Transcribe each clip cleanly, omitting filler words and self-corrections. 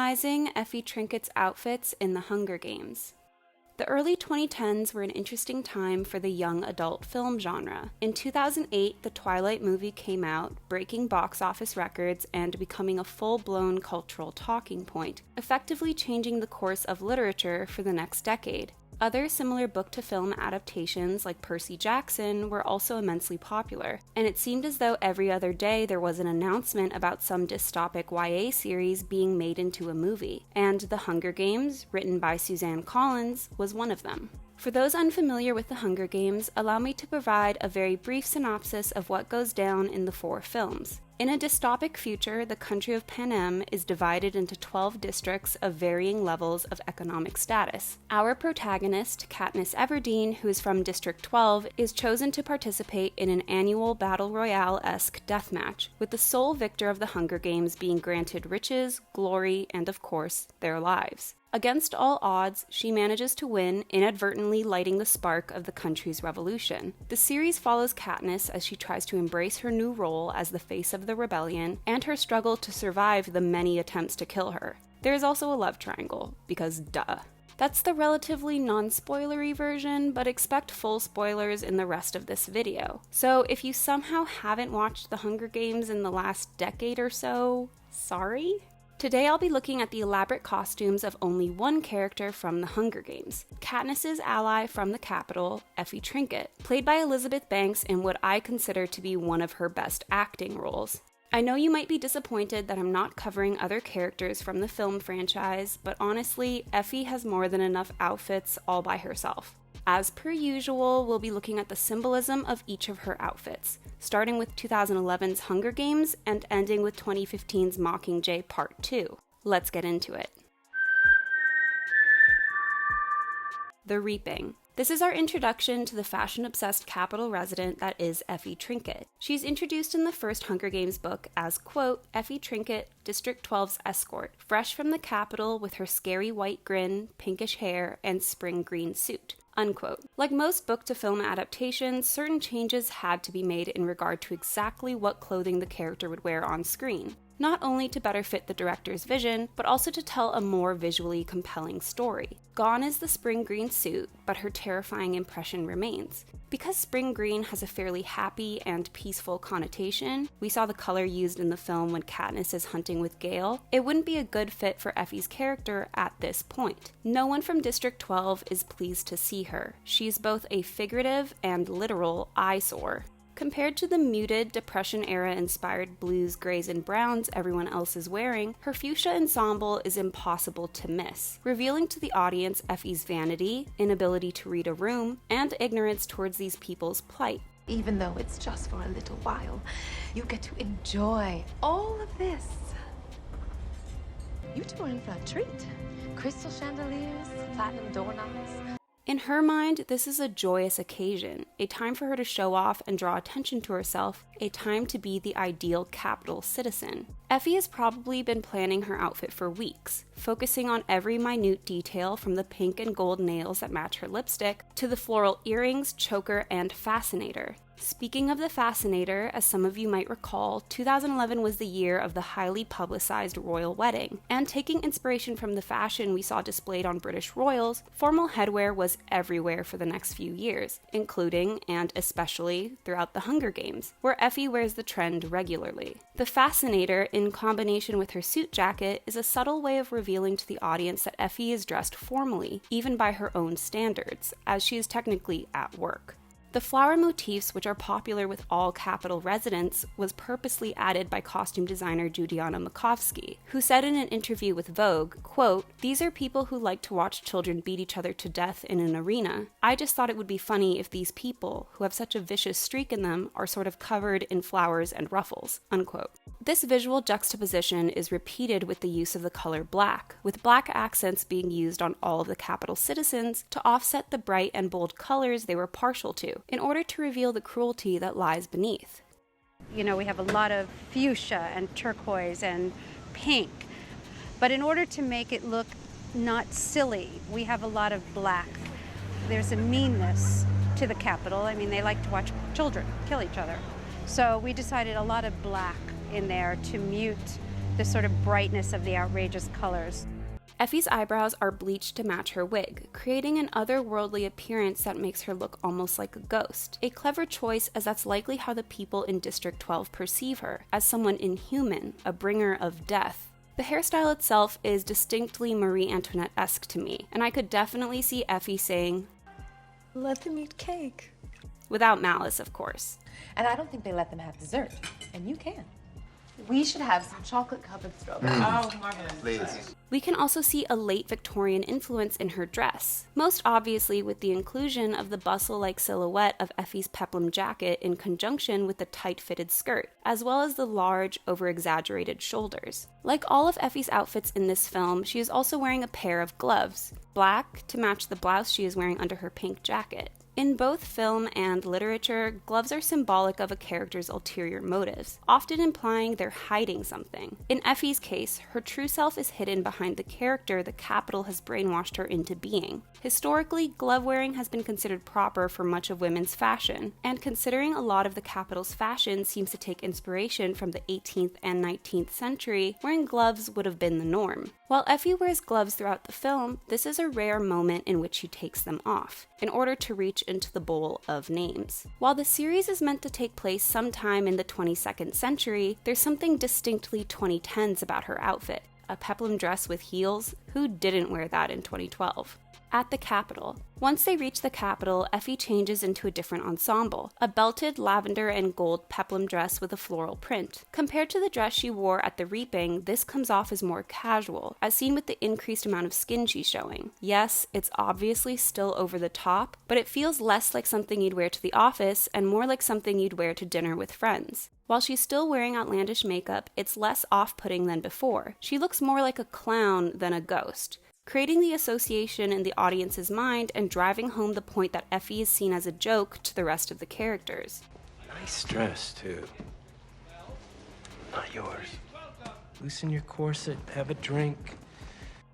analyzing Effie Trinket's outfits in the Hunger Games. The early 2010s were an interesting time for the young adult film genre. In 2008, the Twilight movie came out, breaking box office records and becoming a full-blown cultural talking point, effectively changing the course of literature for the next decade. Other similar book-to-film adaptations, like Percy Jackson, were also immensely popular, and it seemed as though every other day there was an announcement about some dystopic YA series being made into a movie, and The Hunger Games, written by Suzanne Collins, was one of them. For those unfamiliar with The Hunger Games, allow me to provide a very brief synopsis of what goes down in the 4 films. In a dystopic future, the country of Panem is divided into 12 districts of varying levels of economic status. Our protagonist, Katniss Everdeen, who is from District 12, is chosen to participate in an annual Battle Royale-esque deathmatch, with the sole victor of the Hunger Games being granted riches, glory, and of course, their lives. Against all odds, she manages to win, inadvertently lighting the spark of the country's revolution. The series follows Katniss as she tries to embrace her new role as the face of the rebellion, and her struggle to survive the many attempts to kill her. There is also a love triangle, because duh. That's the relatively non-spoilery version, but expect full spoilers in the rest of this video. So if you somehow haven't watched The Hunger Games in the last decade or so, sorry? Today I'll be looking at the elaborate costumes of only one character from The Hunger Games, Katniss's ally from the Capitol, Effie Trinket, played by Elizabeth Banks in what I consider to be one of her best acting roles. I know you might be disappointed that I'm not covering other characters from the film franchise, but honestly, Effie has more than enough outfits all by herself. As per usual, we'll be looking at the symbolism of each of her outfits, starting with 2011's Hunger Games and ending with 2015's Mockingjay Part 2. Let's get into it. The Reaping. This is our introduction to the fashion-obsessed Capitol resident that is Effie Trinket. She's introduced in the first Hunger Games book as, quote, Effie Trinket, District 12's escort, fresh from the Capitol with her scary white grin, pinkish hair, and spring green suit. Unquote. Like most book-to-film adaptations, certain changes had to be made in regard to exactly what clothing the character would wear on screen, not only to better fit the director's vision, but also to tell a more visually compelling story. Gone is the spring green suit, but her terrifying impression remains. Because spring green has a fairly happy and peaceful connotation, we saw the color used in the film when Katniss is hunting with Gale, it wouldn't be a good fit for Effie's character at this point. No one from District 12 is pleased to see her. She's both a figurative and literal eyesore. Compared to the muted, Depression-era inspired blues, grays, and browns everyone else is wearing, her fuchsia ensemble is impossible to miss, revealing to the audience Effie's vanity, inability to read a room, and ignorance towards these people's plight. Even though it's just for a little while, you get to enjoy all of this. You two are in for a treat. Crystal chandeliers, platinum doorknobs. In her mind, this is a joyous occasion, a time for her to show off and draw attention to herself, a time to be the ideal Capitol citizen. Effie has probably been planning her outfit for weeks, focusing on every minute detail from the pink and gold nails that match her lipstick to the floral earrings, choker, and fascinator. Speaking of the fascinator, as some of you might recall, 2011 was the year of the highly publicized royal wedding, and taking inspiration from the fashion we saw displayed on British royals, formal headwear was everywhere for the next few years, including, and especially, throughout the Hunger Games, where Effie wears the trend regularly. The fascinator, in combination with her suit jacket, is a subtle way of revealing to the audience that Effie is dressed formally, even by her own standards, as she is technically at work. The flower motifs, which are popular with all Capitol residents, was purposely added by costume designer Judianna Makovsky, who said in an interview with Vogue, quote, "These are people who like to watch children beat each other to death in an arena. I just thought it would be funny if these people, who have such a vicious streak in them, are sort of covered in flowers and ruffles," unquote. This visual juxtaposition is repeated with the use of the color black, with black accents being used on all of the Capitol citizens to offset the bright and bold colors they were partial to, in order to reveal the cruelty that lies beneath. You know, we have a lot of fuchsia and turquoise and pink, but in order to make it look not silly, we have a lot of black. There's a meanness to the Capitol. I mean, they like to watch children kill each other. So we decided a lot of black in there to mute the sort of brightness of the outrageous colors. Effie's eyebrows are bleached to match her wig, creating an otherworldly appearance that makes her look almost like a ghost. A clever choice, as that's likely how the people in District 12 perceive her, as someone inhuman, a bringer of death. The hairstyle itself is distinctly Marie Antoinette-esque to me, and I could definitely see Effie saying, "Let them eat cake." Without malice, of course. And I don't think they let them have dessert. And you can. We should have some chocolate-covered strawberries. Oh, marvelous. Please. We can also see a late Victorian influence in her dress, most obviously with the inclusion of the bustle-like silhouette of Effie's peplum jacket in conjunction with the tight-fitted skirt, as well as the large, over-exaggerated shoulders. Like all of Effie's outfits in this film, she is also wearing a pair of gloves, black to match the blouse she is wearing under her pink jacket. In both film and literature, gloves are symbolic of a character's ulterior motives, often implying they're hiding something. In Effie's case, her true self is hidden behind the character the Capitol has brainwashed her into being. Historically, glove wearing has been considered proper for much of women's fashion, and considering a lot of the Capitol's fashion seems to take inspiration from the 18th and 19th century, wearing gloves would have been the norm. While Effie wears gloves throughout the film, this is a rare moment in which she takes them off, in order to reach into the bowl of names. While the series is meant to take place sometime in the 22nd century, there's something distinctly 2010s about her outfit. A peplum dress with heels? Who didn't wear that in 2012? At the Capitol. Once they reach the Capitol, Effie changes into a different ensemble, a belted lavender and gold peplum dress with a floral print. Compared to the dress she wore at the reaping, this comes off as more casual, as seen with the increased amount of skin she's showing. Yes, it's obviously still over the top, but it feels less like something you'd wear to the office and more like something you'd wear to dinner with friends. While she's still wearing outlandish makeup, it's less off-putting than before. She looks more like a clown than a ghost, creating the association in the audience's mind and driving home the point that Effie is seen as a joke to the rest of the characters. Nice dress, too. Not yours. Loosen your corset, have a drink.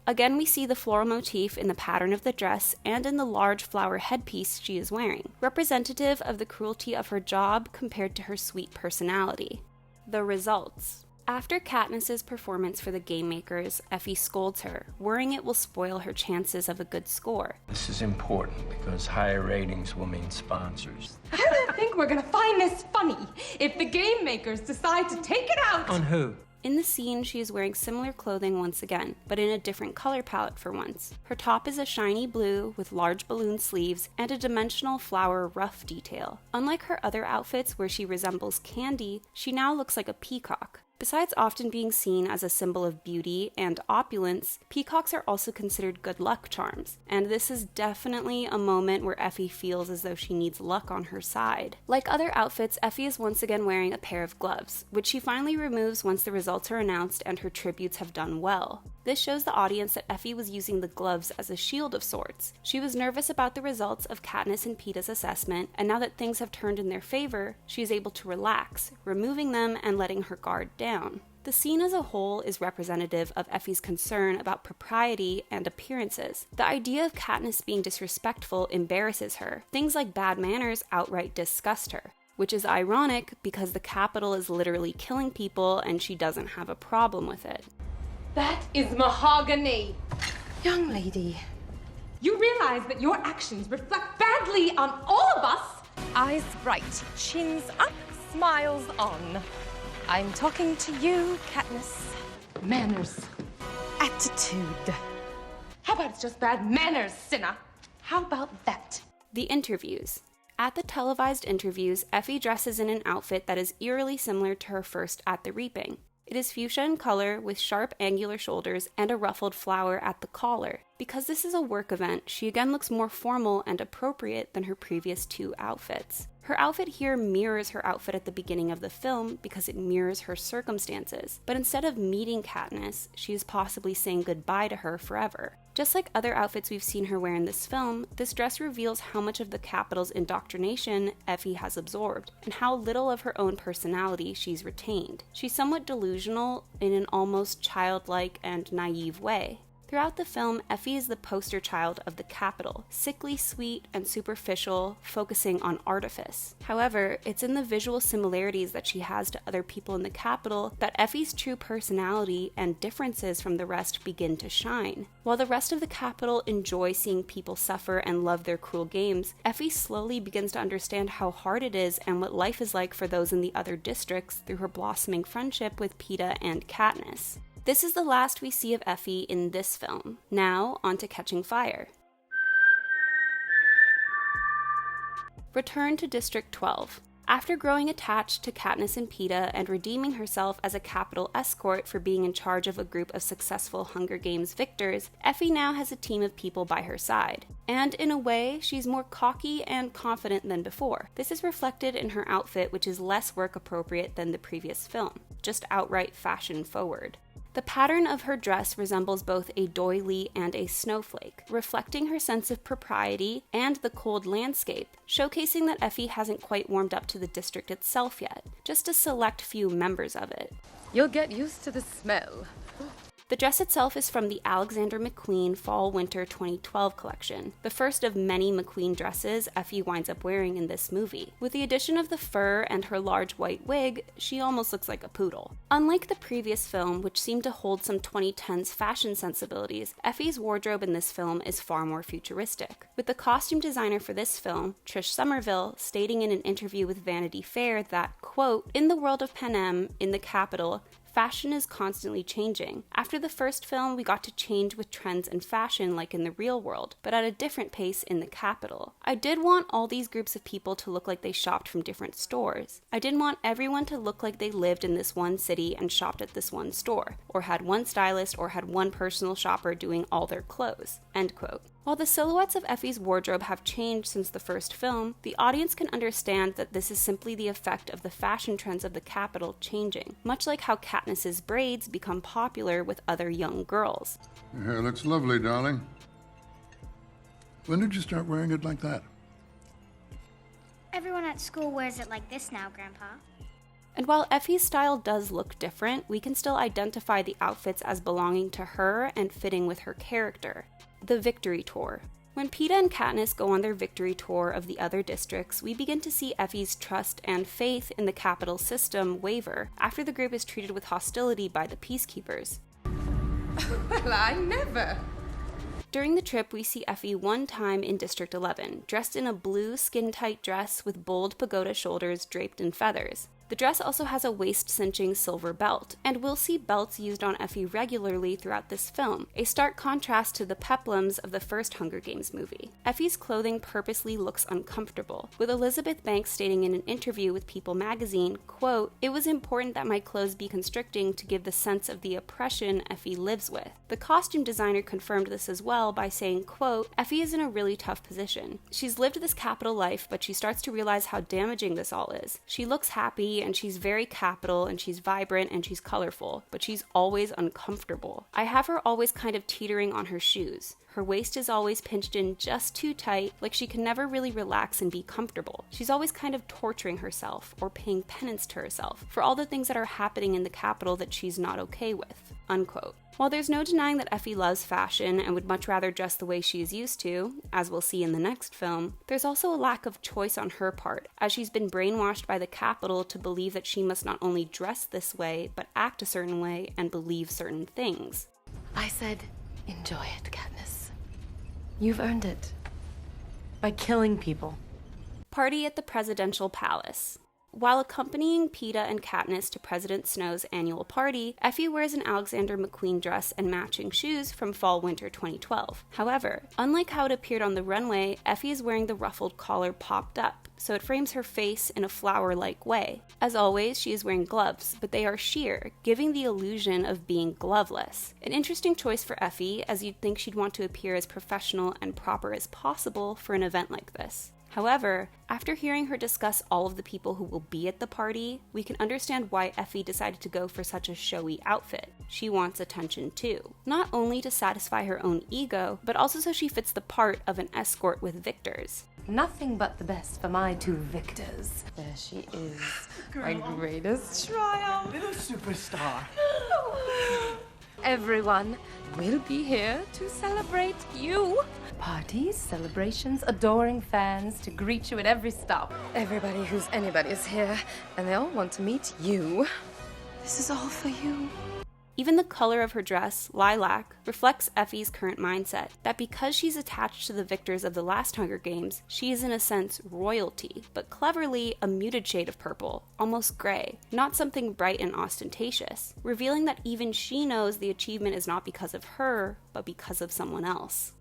Again, we see the floral motif in the pattern of the dress and in the large flower headpiece she is wearing, representative of the cruelty of her job compared to her sweet personality. The results. After Katniss's performance for the Game Makers, Effie scolds her, worrying it will spoil her chances of a good score. This is important because higher ratings will mean sponsors. I don't think we're gonna find this funny if the Game Makers decide to take it out. On who? In the scene, she is wearing similar clothing once again, but in a different color palette for once. Her top is a shiny blue with large balloon sleeves and a dimensional flower ruff detail. Unlike her other outfits where she resembles Candy, she now looks like a peacock. Besides often being seen as a symbol of beauty and opulence, peacocks are also considered good luck charms, and this is definitely a moment where Effie feels as though she needs luck on her side. Like other outfits, Effie is once again wearing a pair of gloves, which she finally removes once the results are announced and her tributes have done well. This shows the audience that Effie was using the gloves as a shield of sorts. She was nervous about the results of Katniss and Peeta's assessment, and now that things have turned in their favor, she is able to relax, removing them and letting her guard down. The scene as a whole is representative of Effie's concern about propriety and appearances. The idea of Katniss being disrespectful embarrasses her. Things like bad manners outright disgust her, which is ironic because the Capitol is literally killing people and she doesn't have a problem with it. That is mahogany. Young lady. You realize that your actions reflect badly on all of us? Eyes bright, chins up, smiles on. I'm talking to you, Katniss. Manners. Attitude. How about it's just bad manners, sinner? How about that? The interviews. At the televised interviews, Effie dresses in an outfit that is eerily similar to her first at the reaping. It is fuchsia in color with sharp angular shoulders and a ruffled flower at the collar. Because this is a work event, she again looks more formal and appropriate than her previous two outfits. Her outfit here mirrors her outfit at the beginning of the film because it mirrors her circumstances, but instead of meeting Katniss, she is possibly saying goodbye to her forever. Just like other outfits we've seen her wear in this film, this dress reveals how much of the Capitol's indoctrination Effie has absorbed, and how little of her own personality she's retained. She's somewhat delusional in an almost childlike and naive way. Throughout the film, Effie is the poster child of the Capitol, sickly sweet and superficial, focusing on artifice. However, it's in the visual similarities that she has to other people in the Capitol that Effie's true personality and differences from the rest begin to shine. While the rest of the Capitol enjoy seeing people suffer and love their cruel games, Effie slowly begins to understand how hard it is and what life is like for those in the other districts through her blossoming friendship with Peeta and Katniss. This is the last we see of Effie in this film. Now, on to Catching Fire. Return to District 12. After growing attached to Katniss and Peeta and redeeming herself as a Capitol escort for being in charge of a group of successful Hunger Games victors, Effie now has a team of people by her side. And in a way, she's more cocky and confident than before. This is reflected in her outfit, which is less work appropriate than the previous film, just outright fashion forward. The pattern of her dress resembles both a doily and a snowflake, reflecting her sense of propriety and the cold landscape, showcasing that Effie hasn't quite warmed up to the district itself yet, just a select few members of it. You'll get used to the smell. The dress itself is from the Alexander McQueen Fall/Winter 2012 collection, the first of many McQueen dresses Effie winds up wearing in this movie. With the addition of the fur and her large white wig, she almost looks like a poodle. Unlike the previous film, which seemed to hold some 2010s fashion sensibilities, Effie's wardrobe in this film is far more futuristic, with the costume designer for this film, Trish Somerville, stating in an interview with Vanity Fair that, quote, "In the world of Panem, in the Capitol, fashion is constantly changing. After the first film, we got to change with trends and fashion like in the real world, but at a different pace in the Capitol. I did want all these groups of people to look like they shopped from different stores. I didn't want everyone to look like they lived in this one city and shopped at this one store, or had one stylist or had one personal shopper doing all their clothes." End quote. While the silhouettes of Effie's wardrobe have changed since the first film, the audience can understand that this is simply the effect of the fashion trends of the Capitol changing, much like how Katniss's braids become popular with other young girls. Your hair looks lovely, darling. When did you start wearing it like that? Everyone at school wears it like this now, Grandpa. And while Effie's style does look different, we can still identify the outfits as belonging to her and fitting with her character. The Victory Tour. When Peeta and Katniss go on their victory tour of the other districts, we begin to see Effie's trust and faith in the Capitol system waver after the group is treated with hostility by the peacekeepers. Well, I never. During the trip, we see Effie one time in District 11, dressed in a blue skin-tight dress with bold pagoda shoulders draped in feathers. The dress also has a waist-cinching silver belt, and we'll see belts used on Effie regularly throughout this film, a stark contrast to the peplums of the first Hunger Games movie. Effie's clothing purposely looks uncomfortable, with Elizabeth Banks stating in an interview with People magazine, quote, "It was important that my clothes be constricting to give the sense of the oppression Effie lives with." The costume designer confirmed this as well by saying, quote, "Effie is in a really tough position. She's lived this Capitol life, but she starts to realize how damaging this all is. She looks happy, and she's very Capitol, and she's vibrant, and she's colorful, but she's always uncomfortable. I have her always kind of teetering on her shoes. Her waist is always pinched in just too tight, like she can never really relax and be comfortable. She's always kind of torturing herself, or paying penance to herself, for all the things that are happening in the Capitol that she's not okay with." Unquote. While there's no denying that Effie loves fashion and would much rather dress the way she is used to, as we'll see in the next film, there's also a lack of choice on her part, as she's been brainwashed by the Capitol to believe that she must not only dress this way, but act a certain way and believe certain things. I said, enjoy it, Katniss. You've earned it. By killing people. Party at the Presidential Palace. While accompanying Peeta and Katniss to President Snow's annual party, Effie wears an Alexander McQueen dress and matching shoes from Fall/Winter 2012. However, unlike how it appeared on the runway, Effie is wearing the ruffled collar popped up, so it frames her face in a flower-like way. As always, she is wearing gloves, but they are sheer, giving the illusion of being gloveless. An interesting choice for Effie, as you'd think she'd want to appear as professional and proper as possible for an event like this. However, after hearing her discuss all of the people who will be at the party, we can understand why Effie decided to go for such a showy outfit. She wants attention too. Not only to satisfy her own ego, but also so she fits the part of an escort with victors. Nothing but the best for my two victors. There she is, my greatest triumph. Little superstar. everyone. We'll be here to celebrate you. Parties, celebrations, adoring fans to greet you at every stop. Everybody who's anybody is here, and they all want to meet you. This is all for you. Even the color of her dress, lilac, reflects Effie's current mindset, that because she's attached to the victors of the last Hunger Games, she is in a sense royalty, but cleverly a muted shade of purple, almost gray, not something bright and ostentatious, revealing that even she knows the achievement is not because of her, but because of someone else.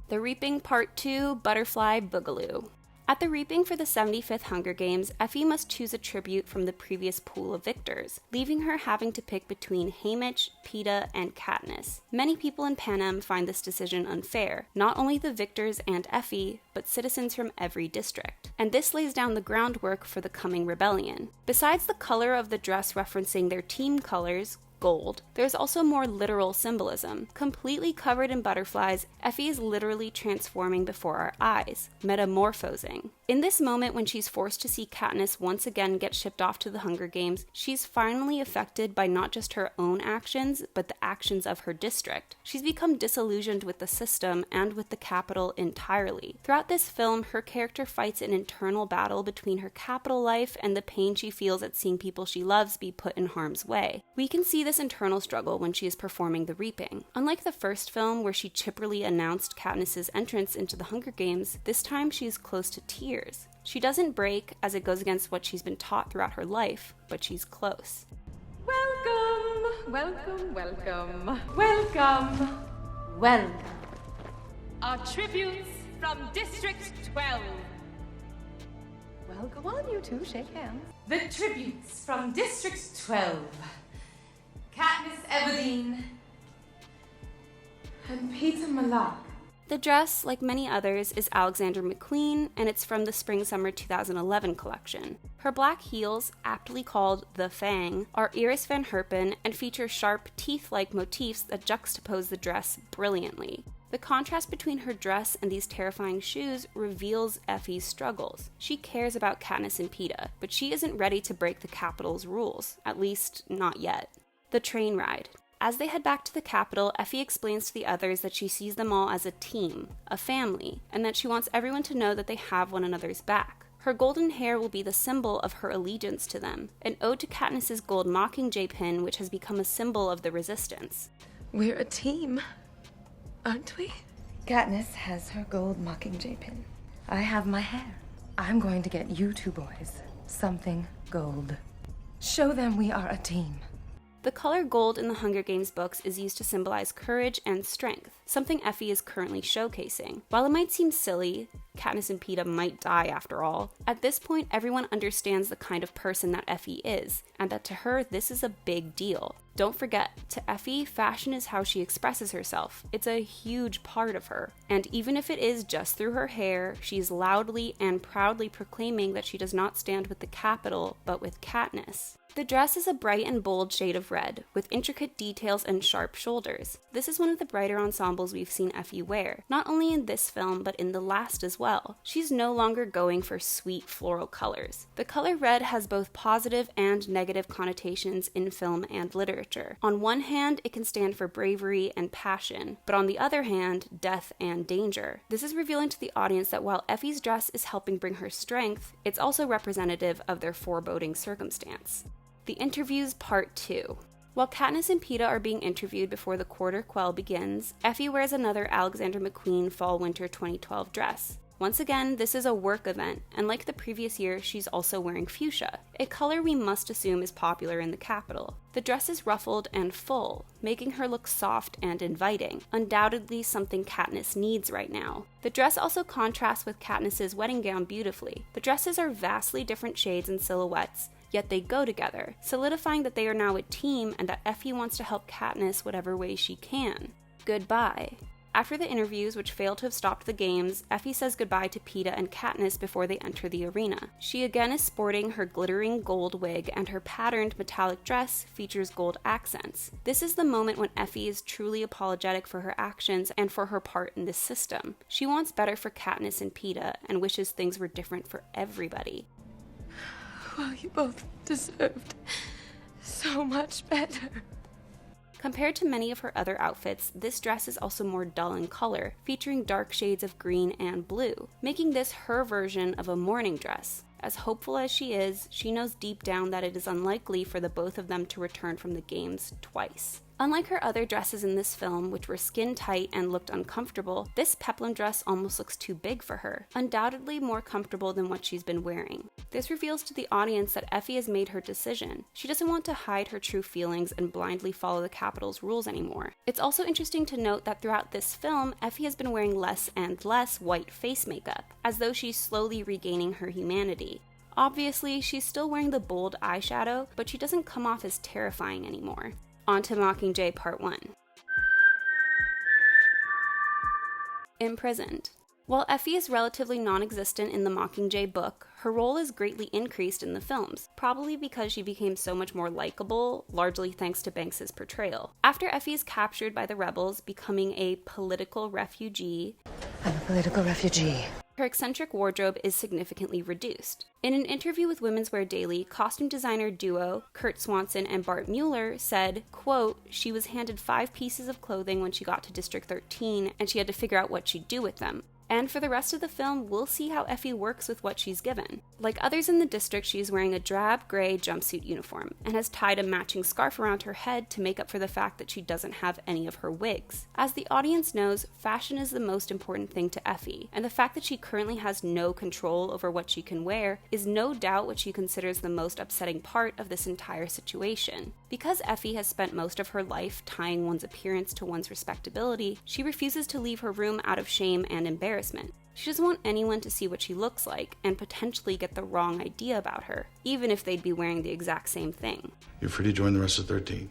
The Reaping Part 2 Butterfly Boogaloo. At the Reaping for the 75th Hunger Games, Effie must choose a tribute from the previous pool of victors, leaving her having to pick between Haymitch, Peeta, and Katniss. Many people in Panem find this decision unfair, not only the victors and Effie, but citizens from every district. And this lays down the groundwork for the coming rebellion. Besides the color of the dress referencing their team colors, gold, there's also more literal symbolism. Completely covered in butterflies, Effie is literally transforming before our eyes, metamorphosing. In this moment when she's forced to see Katniss once again get shipped off to the Hunger Games, she's finally affected by not just her own actions, but the actions of her district. She's become disillusioned with the system and with the Capitol entirely. Throughout this film, her character fights an internal battle between her Capitol life and the pain she feels at seeing people she loves be put in harm's way. We can see this internal struggle when she is performing the Reaping. Unlike the first film, where she chipperly announced Katniss's entrance into the Hunger Games, this time she's close to tears. She doesn't break, as it goes against what she's been taught throughout her life, but she's close. Welcome, welcome, welcome, welcome. Welcome. Our tributes from District 12. Well, go on, you two, shake hands. The tributes from District 12. Katniss Everdeen and Peeta Mellark. The dress, like many others, is Alexander McQueen, and it's from the Spring-Summer 2011 collection. Her black heels, aptly called the Fang, are Iris Van Herpen and feature sharp, teeth-like motifs that juxtapose the dress brilliantly. The contrast between her dress and these terrifying shoes reveals Effie's struggles. She cares about Katniss and Peeta, but she isn't ready to break the Capitol's rules, at least not yet. The train ride. As they head back to the Capitol, Effie explains to the others that she sees them all as a team, a family, and that she wants everyone to know that they have one another's back. Her golden hair will be the symbol of her allegiance to them, an ode to Katniss's gold mockingjay pin, which has become a symbol of the resistance. We're a team, aren't we? Katniss has her gold mockingjay pin. I have my hair. I'm going to get you two boys something gold. Show them we are a team. The color gold in the Hunger Games books is used to symbolize courage and strength, something Effie is currently showcasing. While it might seem silly, Katniss and Peeta might die after all, at this point everyone understands the kind of person that Effie is, and that to her this is a big deal. Don't forget, to Effie, fashion is how she expresses herself. It's a huge part of her. And even if it is just through her hair, she's loudly and proudly proclaiming that she does not stand with the Capitol, but with Katniss. The dress is a bright and bold shade of red, with intricate details and sharp shoulders. This is one of the brighter ensembles we've seen Effie wear, not only in this film, but in the last as well. She's no longer going for sweet floral colors. The color red has both positive and negative connotations in film and literature. On one hand, it can stand for bravery and passion, but on the other hand, death and danger. This is revealing to the audience that while Effie's dress is helping bring her strength, it's also representative of their foreboding circumstance. The Interviews Part 2. While Katniss and Peeta are being interviewed before the quarter quell begins, Effie wears another Alexander McQueen Fall/Winter 2012 dress. Once again, this is a work event, and like the previous year, she's also wearing fuchsia, a color we must assume is popular in the Capitol. The dress is ruffled and full, making her look soft and inviting, undoubtedly something Katniss needs right now. The dress also contrasts with Katniss's wedding gown beautifully. The dresses are vastly different shades and silhouettes, yet they go together, solidifying that they are now a team and that Effie wants to help Katniss whatever way she can. Goodbye. After the interviews, which fail to have stopped the games, Effie says goodbye to Peeta and Katniss before they enter the arena. She again is sporting her glittering gold wig, and her patterned metallic dress features gold accents. This is the moment when Effie is truly apologetic for her actions and for her part in this system. She wants better for Katniss and Peeta, and wishes things were different for everybody. Well, you both deserved so much better. Compared to many of her other outfits, this dress is also more dull in color, featuring dark shades of green and blue, making this her version of a morning dress. As hopeful as she is, she knows deep down that it is unlikely for the both of them to return from the games twice. Unlike her other dresses in this film, which were skin tight and looked uncomfortable, this peplum dress almost looks too big for her, undoubtedly more comfortable than what she's been wearing. This reveals to the audience that Effie has made her decision. She doesn't want to hide her true feelings and blindly follow the Capitol's rules anymore. It's also interesting to note that throughout this film, Effie has been wearing less and less white face makeup, as though she's slowly regaining her humanity. Obviously, she's still wearing the bold eyeshadow, but she doesn't come off as terrifying anymore. On to Mockingjay Part 1. Imprisoned. While Effie is relatively non-existent in the Mockingjay book, her role is greatly increased in the films, probably because she became so much more likable, largely thanks to Banks's portrayal. After Effie is captured by the rebels, becoming a political refugee, I'm a political refugee. Her eccentric wardrobe is significantly reduced. In an interview with Women's Wear Daily, costume designer duo Kurt Swanson and Bart Mueller said, quote, "She was handed 5 pieces of clothing when she got to District 13, and she had to figure out what she'd do with them. And for the rest of the film, we'll see how Effie works with what she's given. Like others in the district, she is wearing a drab gray jumpsuit uniform and has tied a matching scarf around her head to make up for the fact that she doesn't have any of her wigs. As the audience knows, fashion is the most important thing to Effie, and the fact that she currently has no control over what she can wear is no doubt what she considers the most upsetting part of this entire situation. Because Effie has spent most of her life tying one's appearance to one's respectability, she refuses to leave her room out of shame and embarrassment. She doesn't want anyone to see what she looks like and potentially get the wrong idea about her, even if they'd be wearing the exact same thing. You're free to join the rest of 13.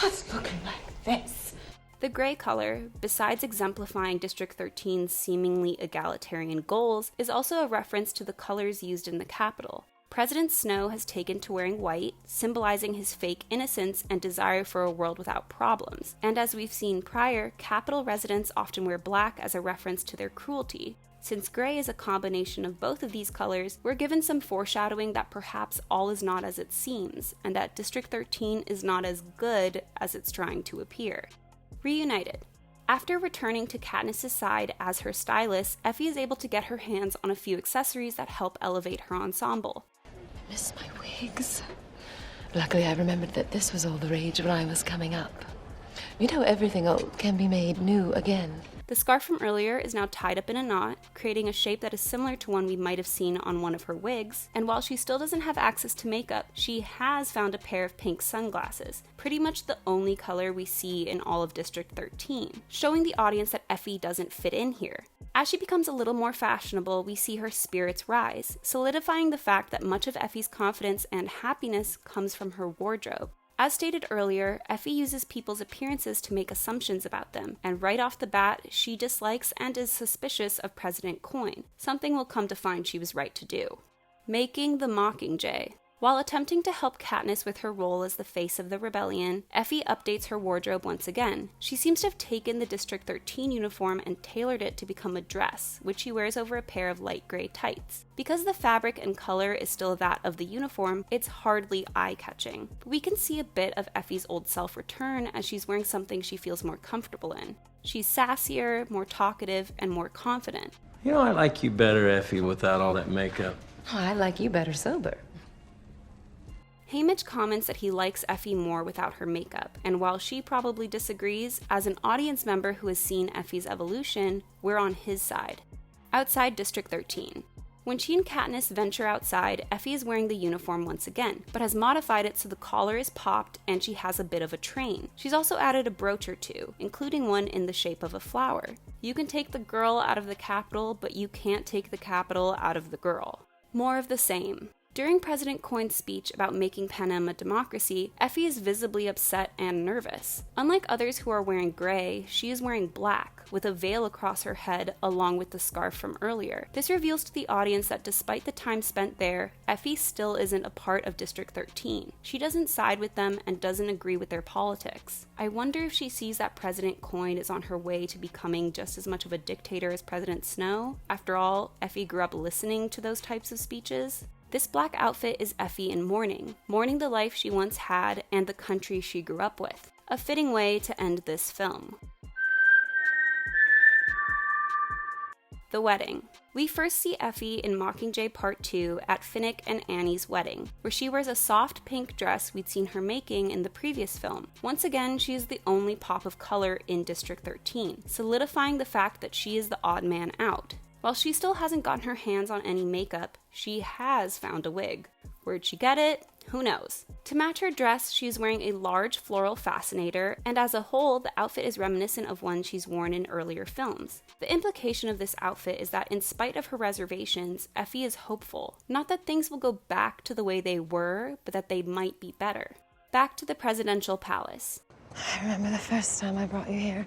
Not looking like this. The gray color, besides exemplifying District 13's seemingly egalitarian goals, is also a reference to the colors used in the Capitol. President Snow has taken to wearing white, symbolizing his fake innocence and desire for a world without problems. And as we've seen prior, Capitol residents often wear black as a reference to their cruelty. Since gray is a combination of both of these colors, we're given some foreshadowing that perhaps all is not as it seems, and that District 13 is not as good as it's trying to appear. Reunited. After returning to Katniss's side as her stylist, Effie is able to get her hands on a few accessories that help elevate her ensemble. Miss my wigs. Luckily, I remembered that this was all the rage when I was coming up. You know, everything old can be made new again. The scarf from earlier is now tied up in a knot, creating a shape that is similar to one we might have seen on one of her wigs, and while she still doesn't have access to makeup, she has found a pair of pink sunglasses, pretty much the only color we see in all of District 13, showing the audience that Effie doesn't fit in here. As she becomes a little more fashionable, we see her spirits rise, solidifying the fact that much of Effie's confidence and happiness comes from her wardrobe. As stated earlier, Effie uses people's appearances to make assumptions about them, and right off the bat, she dislikes and is suspicious of President Coin, something we'll come to find she was right to do. Making the Mockingjay. While attempting to help Katniss with her role as the face of the rebellion, Effie updates her wardrobe once again. She seems to have taken the District 13 uniform and tailored it to become a dress, which she wears over a pair of light gray tights. Because the fabric and color is still that of the uniform, it's hardly eye-catching. But we can see a bit of Effie's old self return as she's wearing something she feels more comfortable in. She's sassier, more talkative, and more confident. You know, I like you better, Effie, without all that makeup. Oh, I like you better sober. Haymitch comments that he likes Effie more without her makeup, and while she probably disagrees, as an audience member who has seen Effie's evolution, we're on his side. Outside District 13. When she and Katniss venture outside, Effie is wearing the uniform once again, but has modified it so the collar is popped and she has a bit of a train. She's also added a brooch or two, including one in the shape of a flower. You can take the girl out of the Capitol, but you can't take the Capitol out of the girl. More of the same. During President Coin's speech about making Panem a democracy, Effie is visibly upset and nervous. Unlike others who are wearing gray, she is wearing black, with a veil across her head along with the scarf from earlier. This reveals to the audience that despite the time spent there, Effie still isn't a part of District 13. She doesn't side with them and doesn't agree with their politics. I wonder if she sees that President Coin is on her way to becoming just as much of a dictator as President Snow. After all, Effie grew up listening to those types of speeches. This black outfit is Effie in mourning the life she once had and the country she grew up with. A fitting way to end this film. The wedding. We first see Effie in Mockingjay Part 2 at Finnick and Annie's wedding, where she wears a soft pink dress we'd seen her making in the previous film. Once again, she is the only pop of color in District 13, solidifying the fact that she is the odd man out. While she still hasn't gotten her hands on any makeup, she has found a wig. Where'd she get it? Who knows? To match her dress, she is wearing a large floral fascinator, and as a whole, the outfit is reminiscent of one she's worn in earlier films. The implication of this outfit is that in spite of her reservations, Effie is hopeful. Not that things will go back to the way they were, but that they might be better. Back to the presidential palace. I remember the first time I brought you here.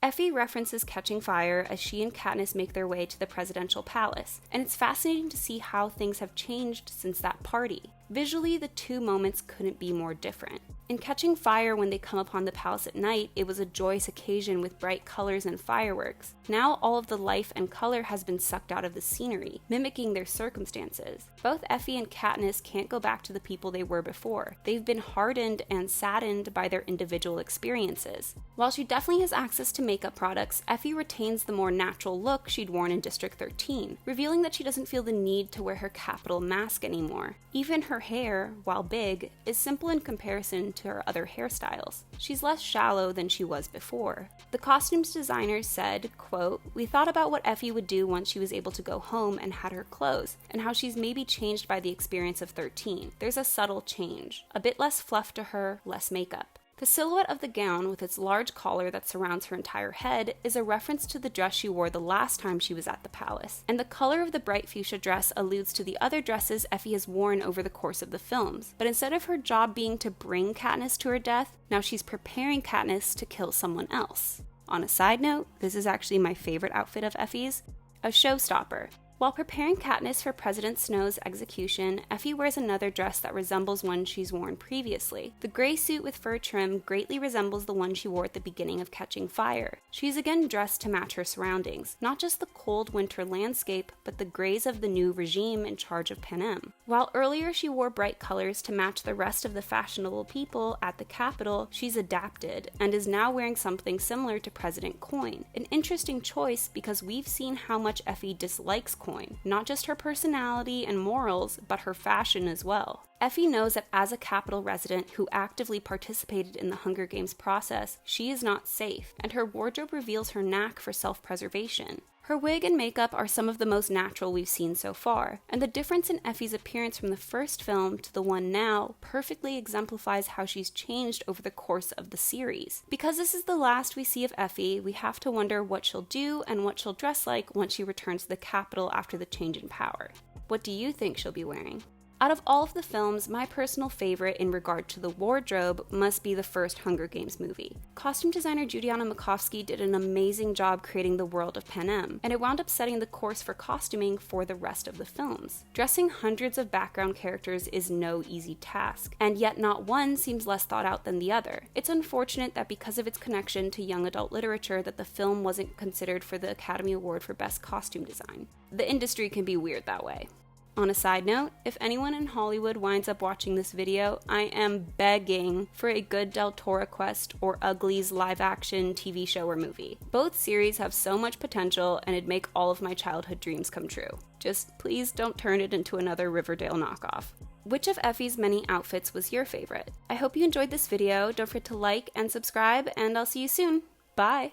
Effie references Catching Fire as she and Katniss make their way to the presidential palace, and it's fascinating to see how things have changed since that party. Visually, the two moments couldn't be more different. In Catching Fire, when they come upon the palace at night, it was a joyous occasion with bright colors and fireworks. Now all of the life and color has been sucked out of the scenery, mimicking their circumstances. Both Effie and Katniss can't go back to the people they were before. They've been hardened and saddened by their individual experiences. While she definitely has access to makeup products, Effie retains the more natural look she'd worn in District 13, revealing that she doesn't feel the need to wear her capital mask anymore. Even her hair, while big, is simple in comparison to her other hairstyles. She's less shallow than she was before. The costumes designers said, quote, "We thought about what Effie would do once she was able to go home and had her clothes, and how she's maybe changed by the experience of 13. There's a subtle change. A bit less fluff to her, less makeup." The silhouette of the gown, with its large collar that surrounds her entire head, is a reference to the dress she wore the last time she was at the palace, and the color of the bright fuchsia dress alludes to the other dresses Effie has worn over the course of the films. But instead of her job being to bring Katniss to her death, now she's preparing Katniss to kill someone else. On a side note, this is actually my favorite outfit of Effie's, a showstopper. While preparing Katniss for President Snow's execution, Effie wears another dress that resembles one she's worn previously. The gray suit with fur trim greatly resembles the one she wore at the beginning of Catching Fire. She's again dressed to match her surroundings, not just the cold winter landscape, but the grays of the new regime in charge of Panem. While earlier she wore bright colors to match the rest of the fashionable people at the Capitol, she's adapted, and is now wearing something similar to President Coin. An interesting choice because we've seen how much Effie dislikes Coin, not just her personality and morals, but her fashion as well. Effie knows that as a Capitol resident who actively participated in the Hunger Games process, she is not safe, and her wardrobe reveals her knack for self-preservation. Her wig and makeup are some of the most natural we've seen so far, and the difference in Effie's appearance from the first film to the one now perfectly exemplifies how she's changed over the course of the series. Because this is the last we see of Effie, we have to wonder what she'll do and what she'll dress like once she returns to the Capitol after the change in power. What do you think she'll be wearing? Out of all of the films, my personal favorite in regard to the wardrobe must be the first Hunger Games movie. Costume designer Judianna Makovsky did an amazing job creating the world of Panem, and it wound up setting the course for costuming for the rest of the films. Dressing hundreds of background characters is no easy task, and yet not one seems less thought out than the other. It's unfortunate that because of its connection to young adult literature that the film wasn't considered for the Academy Award for Best Costume Design. The industry can be weird that way. On a side note, if anyone in Hollywood winds up watching this video, I am begging for a good Del Toro quest or Ugly's live-action TV show or movie. Both series have so much potential and it'd make all of my childhood dreams come true. Just please don't turn it into another Riverdale knockoff. Which of Effie's many outfits was your favorite? I hope you enjoyed this video. Don't forget to like and subscribe, and I'll see you soon. Bye!